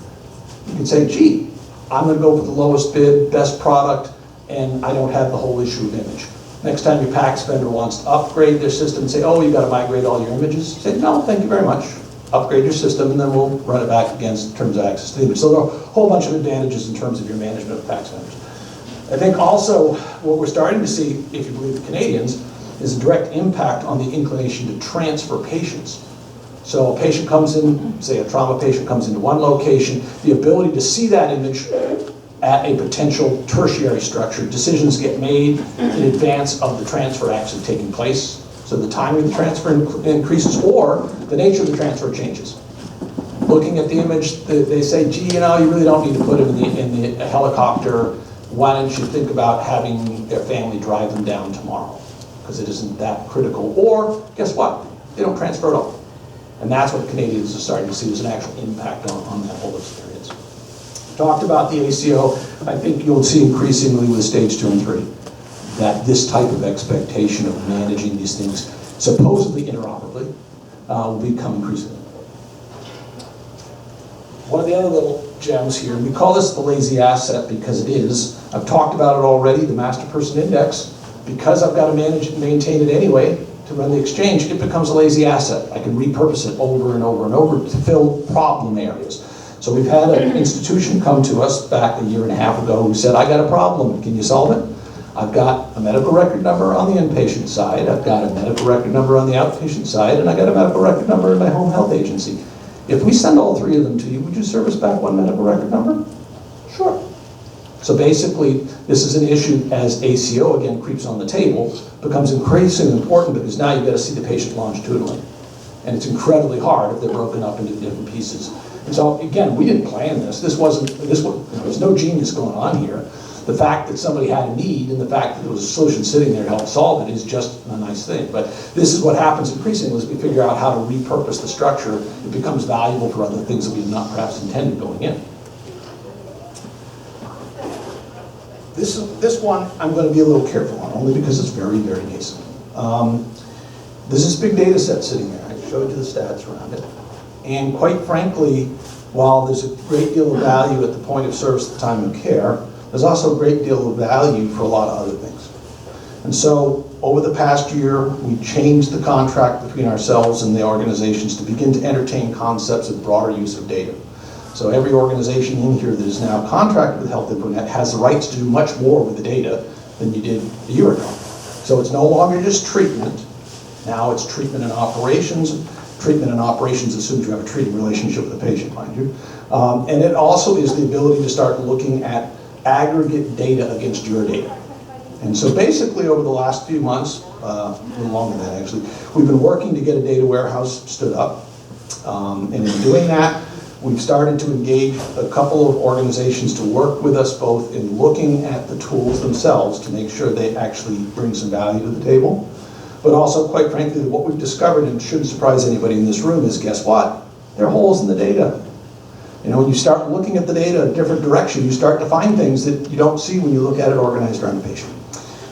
you can say, gee, I'm going to go for the lowest bid, best product, and I don't have the whole issue of image. Next time your PACS vendor wants to upgrade their system and say, oh, you've got to migrate all your images, say, no, thank you very much. Upgrade your system, and then we'll run it back against terms of access to the image. So there are a whole bunch of advantages in terms of your management of PACS vendors. I think also what we're starting to see, if you believe the Canadians, is a direct impact on the inclination to transfer patients. So a patient comes in, say a trauma patient comes into one location, the ability to see that image at a potential tertiary structure. Decisions get made in advance of the transfer actually taking place. So the timing of the transfer increases, or the nature of the transfer changes. Looking at the image, they say, gee, you know, you really don't need to put him in the helicopter. Why don't you think about having their family drive them down tomorrow? Because it isn't that critical. Or, guess what? They don't transfer at all. And that's what Canadians are starting to see as an actual impact on that whole experience. Talked about the ACO. I think you'll see increasingly with stage 2 and 3 that this type of expectation of managing these things supposedly interoperably will become increasing. One of the other little gems here, we call this the lazy asset because it is. I've talked about it already, the master person index. Because I've got to manage it and maintain it anyway to run the exchange, it becomes a lazy asset. I can repurpose it over and over and over to fill problem areas. So we've had an institution come to us back a year and a half ago who said, I got a problem, can you solve it? I've got a medical record number on the inpatient side, I've got a medical record number on the outpatient side, and I got a medical record number in my home health agency. If we send all 3 of them to you, would you service back one medical record number? Sure. So basically, this is an issue as ACO again creeps on the table, becomes increasingly important because now you've got to see the patient longitudinally. And it's incredibly hard if they're broken up into different pieces. And so again, we didn't plan this. There's no genius going on here. The fact that somebody had a need and the fact that there was a solution sitting there to help solve it is just a nice thing. But this is what happens increasingly as we figure out how to repurpose the structure. It becomes valuable for other things that we had not perhaps intended going in. This one I'm going to be a little careful on, only because it's very, very nascent. This is a big data set sitting there. I showed you the stats around it. And quite frankly, while there's a great deal of value at the point of service at the time of care, there's also a great deal of value for a lot of other things. And so over the past year, we changed the contract between ourselves and the organizations to begin to entertain concepts of broader use of data. So every organization in here that is now contracted with HealthInfoNet has the rights to do much more with the data than you did a year ago. So it's no longer just treatment. Now it's treatment and operations. Treatment and operations assumes you have a treating relationship with the patient, mind you. And it also is the ability to start looking at aggregate data against your data. And so basically over the last few months, a little longer than that actually, we've been working to get a data warehouse stood up. And in doing that, we've started to engage a couple of organizations to work with us both in looking at the tools themselves to make sure they actually bring some value to the table. But also, quite frankly, what we've discovered, and shouldn't surprise anybody in this room, is guess what? There are holes in the data. You know, when you start looking at the data a different direction, you start to find things that you don't see when you look at it organized around a patient.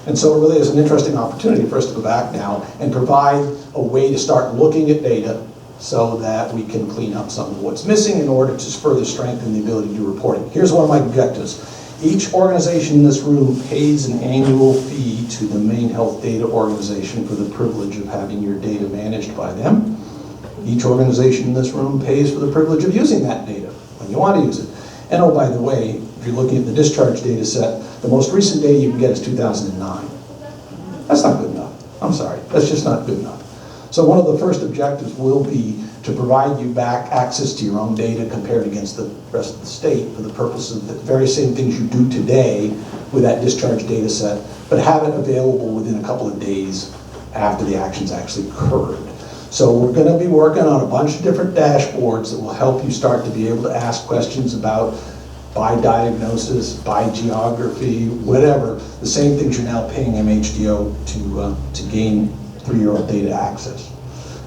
And so it really is an interesting opportunity for us to go back now and provide a way to start looking at data so that we can clean up some of what's missing in order to further strengthen the ability to do reporting. Here's one of my objectives. Each organization in this room pays an annual fee to the Maine Health Data Organization for the privilege of having your data managed by them. Each organization in this room pays for the privilege of using that data when you want to use it. And oh, by the way, if you're looking at the discharge data set, the most recent data you can get is 2009. That's not good enough. I'm sorry, that's just not good enough. So one of the first objectives will be to provide you back access to your own data compared against the rest of the state for the purpose of the very same things you do today with that discharge data set, but have it available within a couple of days after the actions actually occurred. So we're going to be working on a bunch of different dashboards that will help you start to be able to ask questions about by diagnosis, by geography, whatever, the same things you're now paying MHDO to gain 3-year-old data access.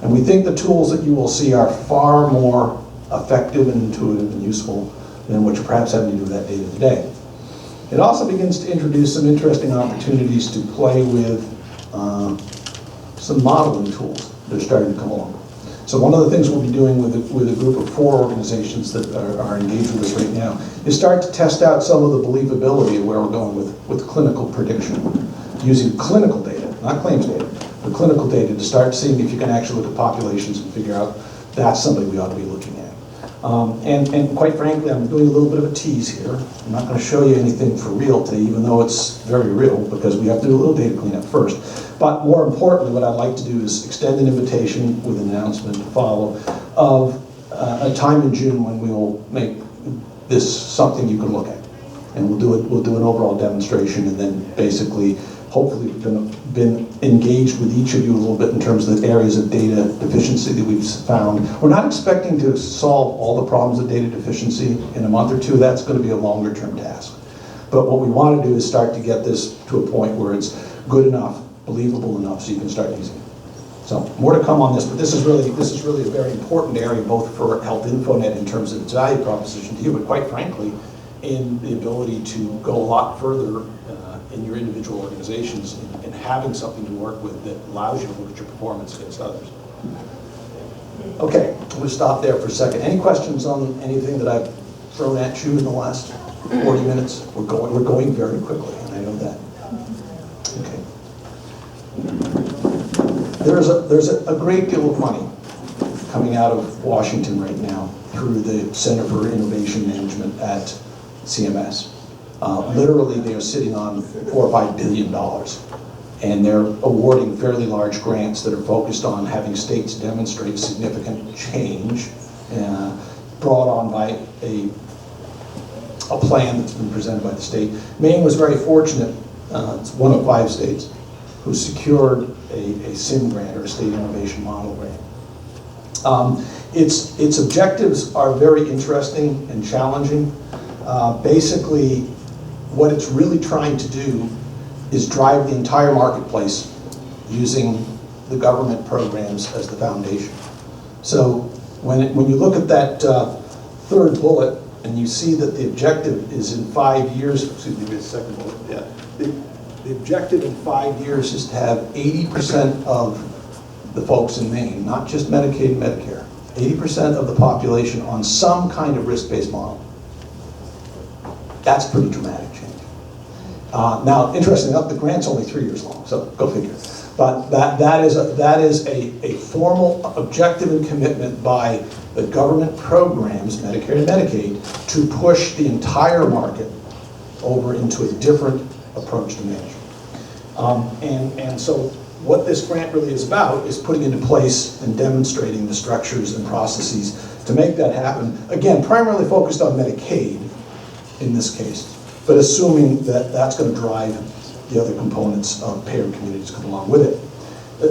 And we think the tools that you will see are far more effective and intuitive and useful than what you're perhaps having to do with that data today. It also begins to introduce some interesting opportunities to play with some modeling tools that are starting to come along. So one of the things we'll be doing with a group of 4 organizations that are engaged with us right now is start to test out some of the believability of where we're going with clinical prediction, using clinical data, not claims data, but clinical data to start seeing if you can actually look at populations and figure out that's something we ought to be looking at. And quite frankly, I'm doing a little bit of a tease here. I'm not going to show you anything for real today, even though it's very real, because we have to do a little data cleanup first. But more importantly, what I'd like to do is extend an invitation with an announcement to follow of a time in June when we will make this something you can look at. And we'll do an overall demonstration, and then basically, hopefully, been engaged with each of you a little bit in terms of the areas of data deficiency that we've found. We're not expecting to solve all the problems of data deficiency in a month or two. That's going to be a longer term task. But what we want to do is start to get this to a point where it's good enough, believable enough, so you can start using it. So more to come on this, but this is really a very important area, both for HealthInfoNet in terms of its value proposition to you, but quite frankly, in the ability to go a lot further in your individual organizations and having something to work with that allows you to look at your performance against others. Okay, we'll stop there for a second. Any questions on anything that I've thrown at you in the last 40 minutes? We're going very quickly, and I know that. Okay. There's a great deal of money coming out of Washington right now through the Center for Innovation Management at CMS. Literally, they're sitting on $4 or $5 billion, and they're awarding fairly large grants that are focused on having states demonstrate significant change brought on by a plan that's been presented by the state. Maine was very fortunate, it's one of 5 states, who secured a SIM grant, or a State Innovation Model grant. Its objectives are very interesting and challenging. Basically, what it's really trying to do is drive the entire marketplace using the government programs as the foundation. So when you look at that third bullet, and you see that the objective is in 5 years, excuse me, the second bullet, yeah. The objective in 5 years is to have 80% of the folks in Maine, not just Medicaid and Medicare, 80% of the population on some kind of risk-based model. That's pretty dramatic change. Now, interestingly enough, the grant's only 3 years long, so go figure. But that is a formal objective and commitment by the government programs, Medicare and Medicaid, to push the entire market over into a different approach to management. And so what this grant really is about is putting into place and demonstrating the structures and processes to make that happen. Again, primarily focused on Medicaid in this case, but assuming that that's going to drive the other components of payer communities come along with it.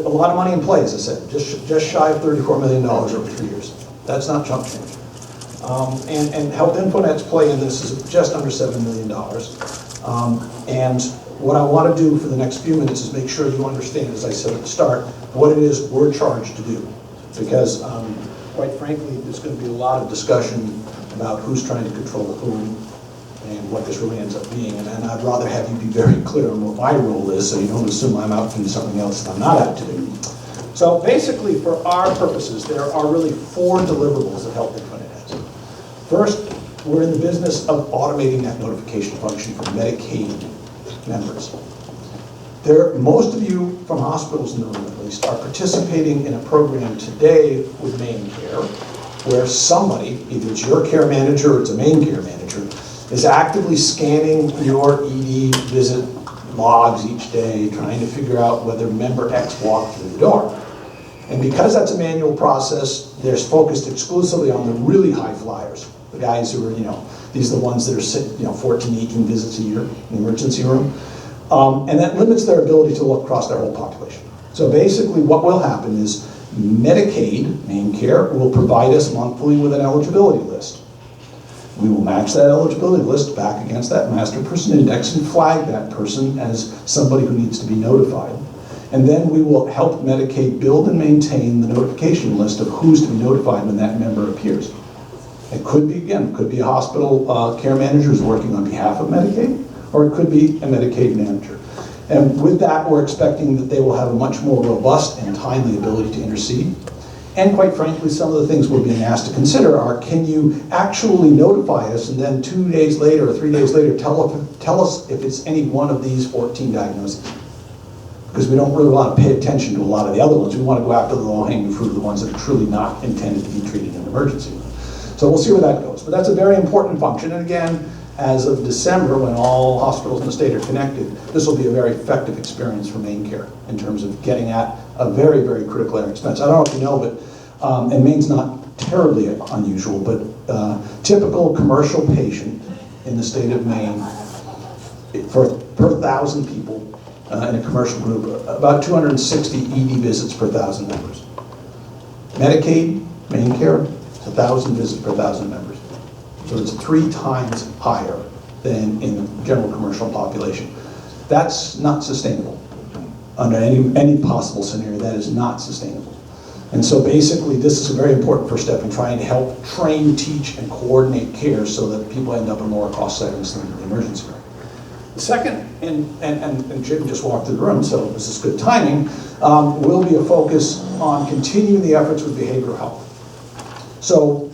A lot of money in play, as I said, just shy of $34 million over 3 years. That's not chump change. And HealthInfoNet's play in this is just under $7 million. And what I want to do for the next few minutes is make sure you understand, as I said at the start, what it is we're charged to do. Because, quite frankly, there's going to be a lot of discussion about who's trying to control whom and what this really ends up being. And I'd rather have you be very clear on what my role is, so you don't assume I'm out to do something else that I'm not out to do. So basically, for our purposes, there are really 4 deliverables that HealthInfoNet has. First, we're in the business of automating that notification function for Medicaid members. Most of you from hospitals in the room, at least, are participating in a program today with Maine Care, where somebody, either it's your care manager or it's a Maine Care manager, is actively scanning your ED visit logs each day, trying to figure out whether member X walked through the door. And because that's a manual process, they're focused exclusively on the really high flyers, the guys who are, these are the ones that are sitting, 14, 18 visits a year in the emergency room. And that limits their ability to look across their whole population. So basically what will happen is Medicaid, Maine Care, will provide us monthly with an eligibility list. We will match that eligibility list back against that master person index and flag that person as somebody who needs to be notified. And then we will help Medicaid build and maintain the notification list of who's to be notified when that member appears. It could be, again, could be a hospital care manager who's working on behalf of Medicaid, or it could be a Medicaid manager. And with that, we're expecting that they will have a much more robust and timely ability to intercede. And quite frankly, some of the things we're being asked to consider are, can you actually notify us and then 2 days later or 3 days later tell us if it's any one of these 14 diagnoses? Because we don't really want to pay attention to a lot of the other ones. We want to go after the low-hanging fruit of the ones that are truly not intended to be treated in an emergency room. So we'll see where that goes. But that's a very important function. And again, as of December, when all hospitals in the state are connected, this will be a very effective experience for Maine Care in terms of getting at a very, very critical area expense. I don't know if you know, but, and Maine's not terribly unusual, but typical commercial patient in the state of Maine, per 1,000 people in a commercial group, about 260 ED visits per 1,000 members. Medicaid, Maine Care, it's 1,000 visits per 1,000 members. So it's 3 times higher than in the general commercial population. That's not sustainable. Under any possible scenario, that is not sustainable. And so basically, this is a very important first step in trying to help train, teach, and coordinate care so that people end up in lower cost settings than the emergency room. The second, and Jim just walked through the room, so this is good timing, will be a focus on continuing the efforts with behavioral health. So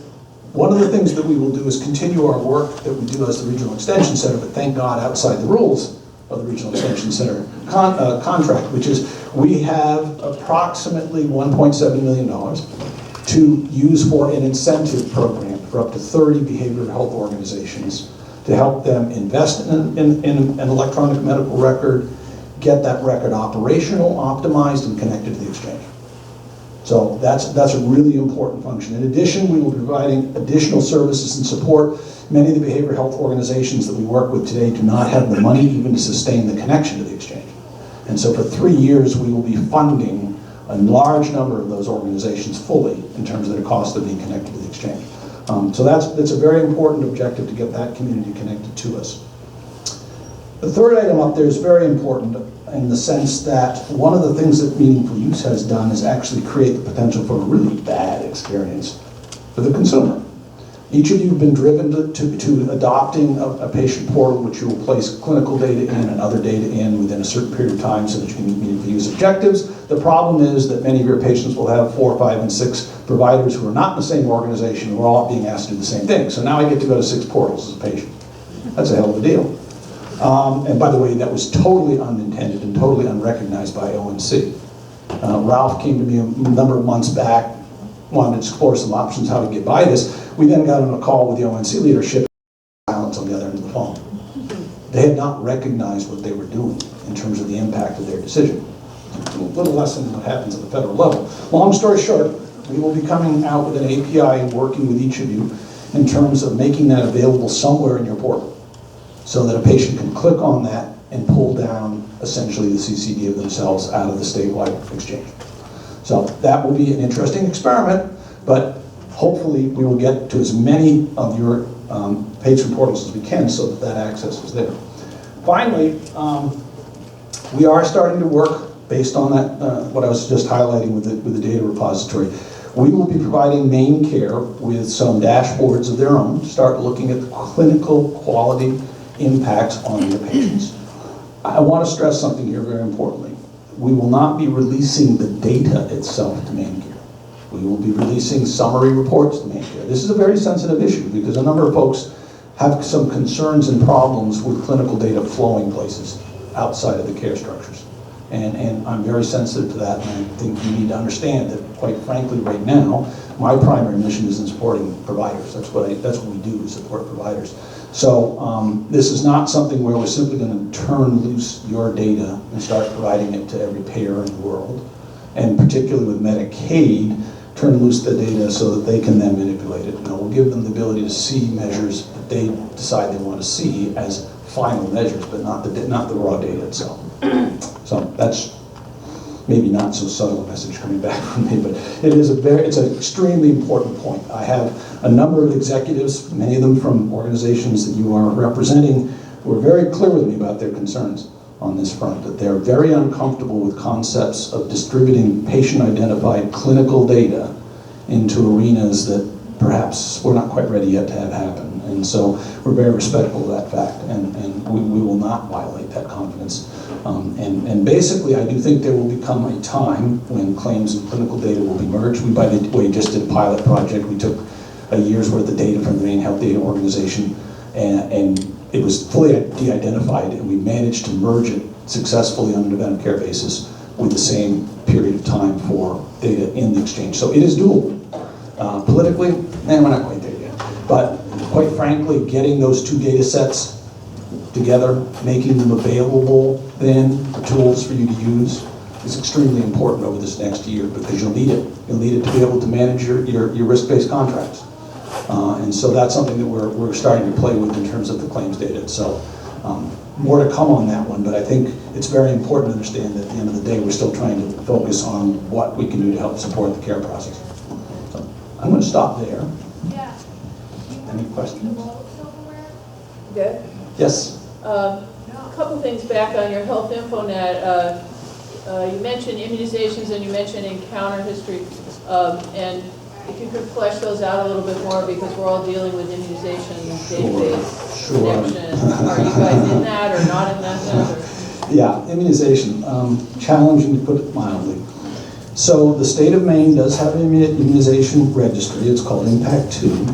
one of the things that we will do is continue our work that we do as the Regional Extension Center, but thank God outside the rules of the Regional Extension Center contract, which is we have approximately $1.7 million to use for an incentive program for up to 30 behavioral health organizations to help them invest in an electronic medical record, get that record operational, optimized, and connected to the exchange. So that's a really important function. In addition, we will be providing additional services and support. Many of the behavioral health organizations that we work with today do not have the money even to sustain the connection to the exchange. And so for 3 years, we will be funding a large number of those organizations fully in terms of their cost of being connected to the exchange. So that's a very important objective, to get that community connected to us. The third item up there is very important in the sense that one of the things that Meaningful Use has done is actually create the potential for a really bad experience for the consumer. Each of you have been driven to adopting a patient portal, which you will place clinical data in and other data in within a certain period of time so that you can meet Meaningful Use objectives. The problem is that many of your patients will have 4, 5, and 6 providers who are not in the same organization, who are all being asked to do the same thing. So now I get to go to 6 portals as a patient. That's a hell of a deal. And by the way, that was totally unintended and totally unrecognized by ONC. Ralph came to me a number of months back, wanted to explore some options how to get by this. We then got on a call with the ONC leadership, silence on the other end of the phone. They had not recognized what they were doing in terms of the impact of their decision. A little less than what happens at the federal level. Long story short, we will be coming out with an API and working with each of you in terms of making that available somewhere in your portal, so that a patient can click on that and pull down essentially the CCD of themselves out of the statewide exchange. So that will be an interesting experiment, but hopefully we will get to as many of your patient portals as we can so that that access is there. Finally, we are starting to work based on that, what I was just highlighting with the data repository. We will be providing Maine Care with some dashboards of their own to start looking at the clinical quality impacts on your patients. I want to stress something here very importantly. We will not be releasing the data itself to Maine Care. We will be releasing summary reports to Maine Care. This is a very sensitive issue because a number of folks have some concerns and problems with clinical data flowing places outside of the care structures. And I'm very sensitive to that, and I think you need to understand that, quite frankly, right now, my primary mission is in supporting providers. That's what we do, is support providers. So this is not something where we're simply going to turn loose your data and start providing it to every payer in the world. And particularly with Medicaid, turn loose the data so that they can then manipulate it. No, we'll give them the ability to see measures that they decide they want to see as final measures, but not the raw data itself. So that's maybe not so subtle a message coming back from me, but it's an extremely important point. I have a number of executives, many of them from organizations that you are representing, who are very clear with me about their concerns on this front, that they're very uncomfortable with concepts of distributing patient-identified clinical data into arenas that perhaps we're not quite ready yet to have happen. And so we're very respectful of that fact, and we will not violate that confidence. And basically, I do think there will become a time when claims and clinical data will be merged. We, by the way, just did a pilot project. We took a year's worth of data from the Maine Health Data Organization, and it was fully de-identified, and we managed to merge it successfully on an event of care basis with the same period of time for data in the exchange. So it is doable. Politically, we're not quite there yet. But quite frankly, getting those 2 data sets together, making them available then for tools for you to use, is extremely important over this next year, because you'll need it. You'll need it to be able to manage your risk-based contracts. And so that's something that we're starting to play with in terms of the claims data itself. More to come on that one, but I think it's very important to understand that at the end of the day, we're still trying to focus on what we can do to help support the care process. So I'm going to stop there. Yeah. Any questions? Good. Yes? A couple things back on your HealthInfoNet. You mentioned immunizations and you mentioned encounter history. And if you could flesh those out a little bit more, because we're all dealing with immunization database connection. Are you guys in that or not in that? Or? Yeah, immunization. Challenging to put it mildly. So the state of Maine does have an immunization registry. It's called Impact 2.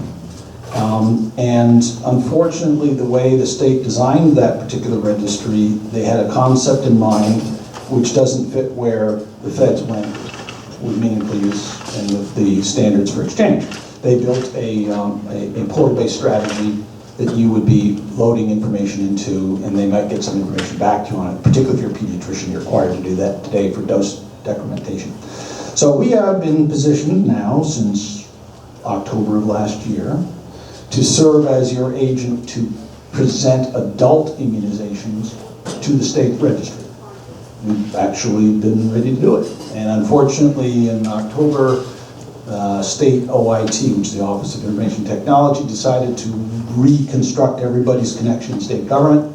And unfortunately, the way the state designed that particular registry, they had a concept in mind which doesn't fit where the feds went with meaningful use and with the standards for exchange. They built a portal-based strategy that you would be loading information into, and they might get some information back to you on it. Particularly if you're a pediatrician, you're required to do that today for dose decrementation. So we have been positioned now since October of last year to serve as your agent to present adult immunizations to the state registry. We've actually been ready to do it. And unfortunately, in October, state OIT, which is the Office of Information Technology, decided to reconstruct everybody's connection in state government,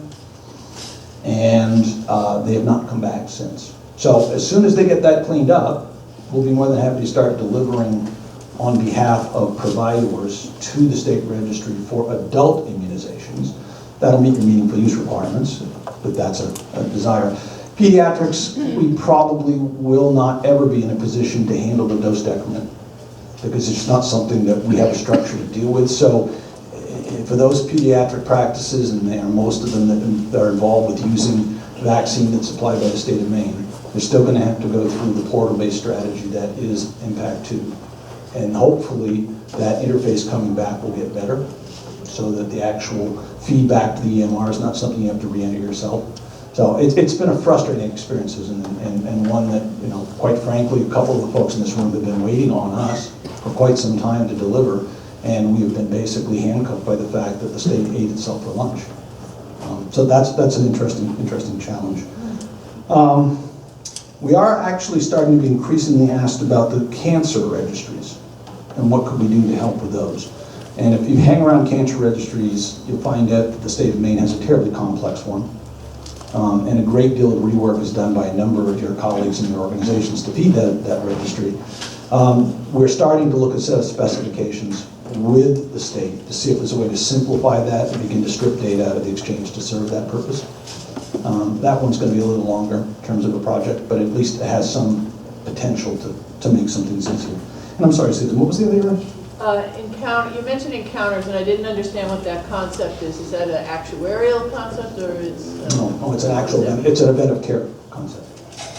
and they have not come back since. So as soon as they get that cleaned up, we'll be more than happy to start delivering on behalf of providers to the state registry for adult immunizations. That'll meet your meaningful use requirements, but that's a desire. Pediatrics, we probably will not ever be in a position to handle the dose decrement because it's not something that we have a structure to deal with. So for those pediatric practices, and there are most of them that are involved with using vaccine that's supplied by the state of Maine, they're still going to have to go through the portal-based strategy that is Impact 2. And hopefully that interface coming back will get better so that the actual feedback to the EMR is not something you have to re-enter yourself. So it's been a frustrating experience, and one that, you know, quite frankly, a couple of the folks in this room have been waiting on us for quite some time to deliver, and we have been basically handcuffed by the fact that the state ate itself for lunch. So that's an interesting challenge. We are actually starting to be increasingly asked about the cancer registries and what could we do to help with those. And if you hang around cancer registries, you'll find out that the state of Maine has a terribly complex one. And a great deal of rework is done by a number of your colleagues in your organizations to feed that registry. We're starting to look at a set of specifications with the state to see if there's a way to simplify that and begin to strip data out of the exchange to serve that purpose. That one's going to be a little longer in terms of a project, but at least it has some potential to make some things easier. And I'm sorry, Susan, what was the other area? You mentioned encounters, and I didn't understand what that concept is. Is that an actuarial concept, or it's? No, it's an actual event. It's an event of care concept.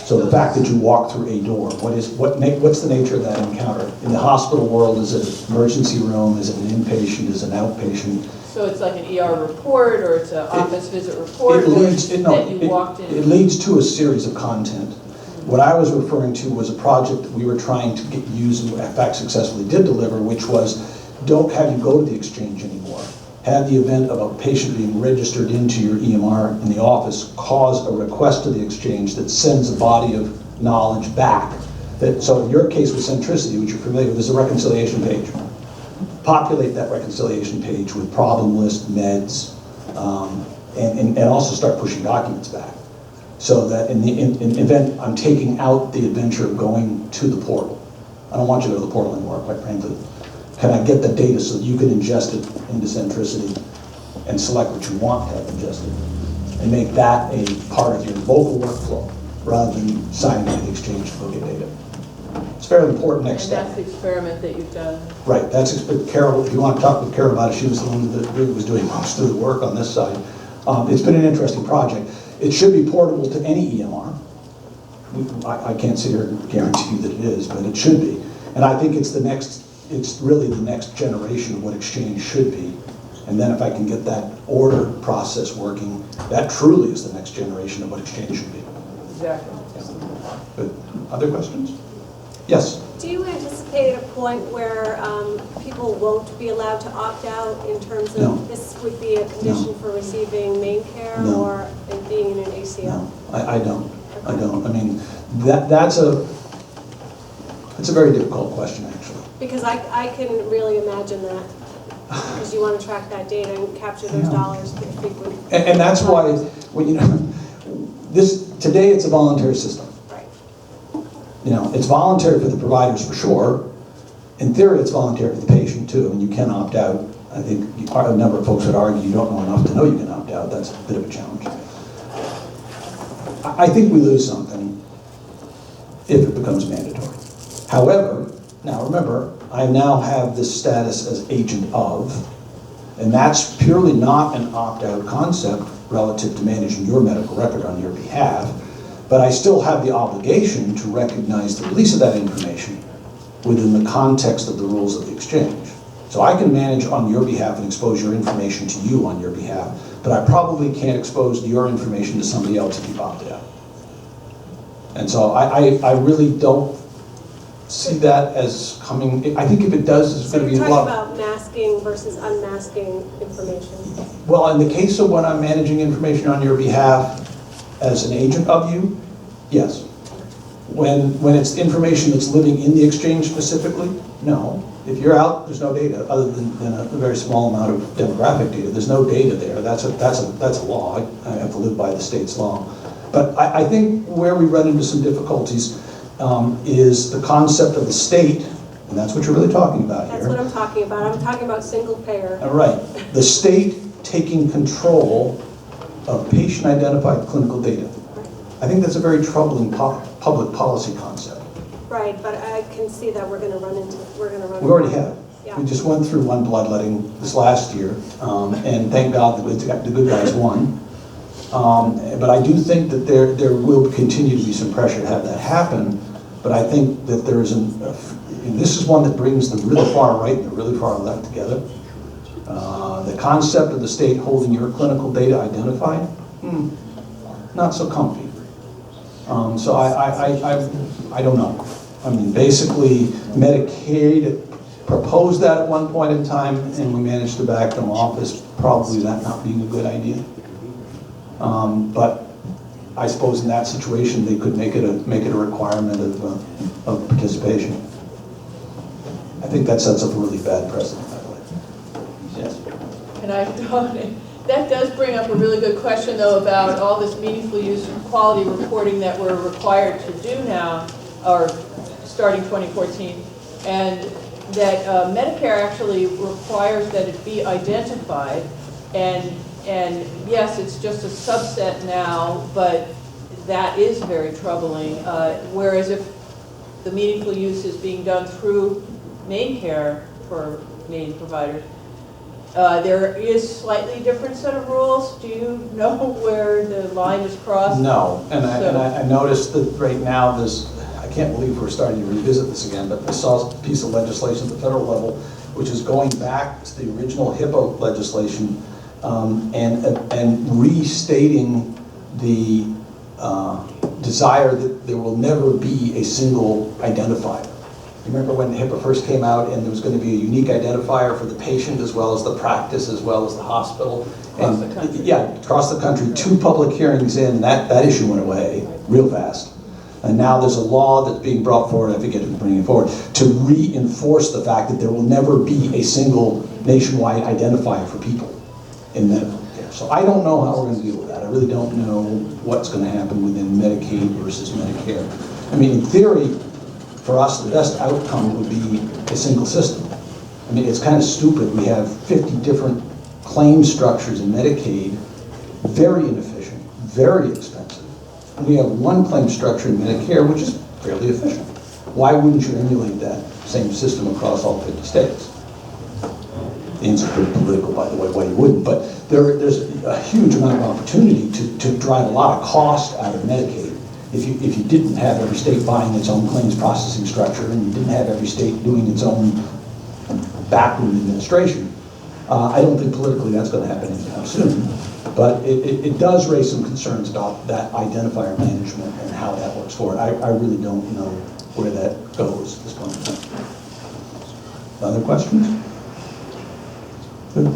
So the fact that you walk through a door, what's the nature of that encounter? In the hospital world, is it an emergency room? Is it an inpatient? Is it an outpatient? So it's like an ER report, or it's an office visit report, walked in? It leads to a series of content. What I was referring to was a project that we were trying to get used, and in fact successfully did deliver, which was don't have you go to the exchange anymore. Have the event of a patient being registered into your EMR in the office cause a request to the exchange that sends a body of knowledge back. So in your case with Centricity, which you're familiar with, there's a reconciliation page. Populate that reconciliation page with problem list, meds, and also start pushing documents back. So that in the event I'm taking out the adventure of going to the portal. I don't want you to go to the portal anymore, quite frankly. Can I get the data so that you can ingest it into Centricity and select what you want to have ingested and make that a part of your local workflow rather than signing into the exchange to go get data. It's a very important next step. And that's the experiment that you've done. Right, that's Carol. If you want to talk with Carol about it, she was the one that really was doing most of the work on this side. It's been an interesting project. It should be portable to any EMR. I can't sit here and guarantee you that it is, but it should be. And I think it's really the next generation of what Exchange should be. And then if I can get that order process working, that truly is the next generation of what Exchange should be. Exactly. Yeah. But other questions? Yes? Do you anticipate a point where people won't be allowed to opt out in terms of No. this would be a condition for receiving Maine care No. or being in an ACO? No, I don't. I don't. I mean, that's a very difficult question, actually. Because I can really imagine that, because you want to track that data and capture those dollars frequently. And that's why, when today it's a voluntary system. Right. You know, it's voluntary for the providers for sure. In theory, it's voluntary for the patient too, and you can opt out. I think a number of folks would argue you don't know enough to know you can opt out. That's a bit of a challenge. I think we lose something if it becomes mandatory. However, now remember, I now have this status as agent of, and that's purely not an opt-out concept relative to managing your medical record on your behalf, but I still have the obligation to recognize the release of that information within the context of the rules of the exchange. So I can manage on your behalf and expose your information to you on your behalf, but I probably can't expose your information to somebody else if you've opted out. And so I really don't see that as coming, I think if it does, it's So going to you're be a talking lot. about masking versus unmasking information. Well, in the case of when I'm managing information on your behalf as an agent of you, yes. When it's information that's living in the exchange specifically, no. If you're out, there's no data other than a very small amount of demographic data. There's no data there. That's a law. I have to live by the state's law. But I think where we run into some difficulties is the concept of the state, and that's what you're really talking about here. That's what I'm talking about. I'm talking about single payer. All right. The state taking control of patient-identified clinical data. I think that's a very troubling public policy concept. Right, but I can see that we're gonna run into. We already have. Yeah. We just went through one bloodletting this last year, and thank God the good guys won. But I do think that there will continue to be some pressure to have that happen. But I think that there is and this is one that brings the really far right and the really far left together. The concept of the state holding your clinical data identified, not so comfy. So I don't know. I mean, basically, Medicaid proposed that at one point in time, and we managed to back them off as probably that not being a good idea. But I suppose in that situation, they could make it a requirement of participation. I think that sets up a really bad precedent, by the way. Yes. And that does bring up a really good question, though, about all this meaningful use and quality reporting that we're required to do now, or starting 2014, and that Medicare actually requires that it be identified, and yes, it's just a subset now, but that is very troubling. Whereas if the meaningful use is being done through Maine Care for Maine providers, there is slightly different set of rules. Do you know where the line is crossed? No, and I noticed that right now I can't believe we're starting to revisit this again, but I saw a piece of legislation at the federal level which is going back to the original HIPAA legislation and restating the desire that there will never be a single identifier. You remember when HIPAA first came out and there was going to be a unique identifier for the patient as well as the practice as well as the hospital? Across the country. Yeah, across the country. 2 public hearings in, that issue went away real fast. And now there's a law that's being brought forward, I forget who's bringing it forward, to reinforce the fact that there will never be a single nationwide identifier for people in medical care. So I don't know how we're going to deal with that. I really don't know what's going to happen within Medicaid versus Medicare. I mean, in theory, for us, the best outcome would be a single system. I mean, it's kind of stupid. We have 50 different claim structures in Medicaid, very inefficient, very expensive. And we have one claim structure in Medicare, which is fairly efficient. Why wouldn't you emulate that same system across all 50 states? The answer is pretty political, by the way, why you wouldn't. But there's a huge amount of opportunity to drive a lot of cost out of Medicaid. If you didn't have every state buying its own claims processing structure and you didn't have every state doing its own backroom administration, I don't think politically that's going to happen anytime soon. But it does raise some concerns about that identifier management and how that works forward. I really don't know where that goes at this point in time. Other questions? Good.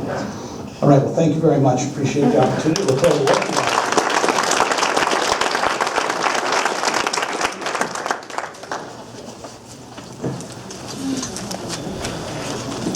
All right, well, thank you very much. Appreciate the opportunity. Look forward to working on it.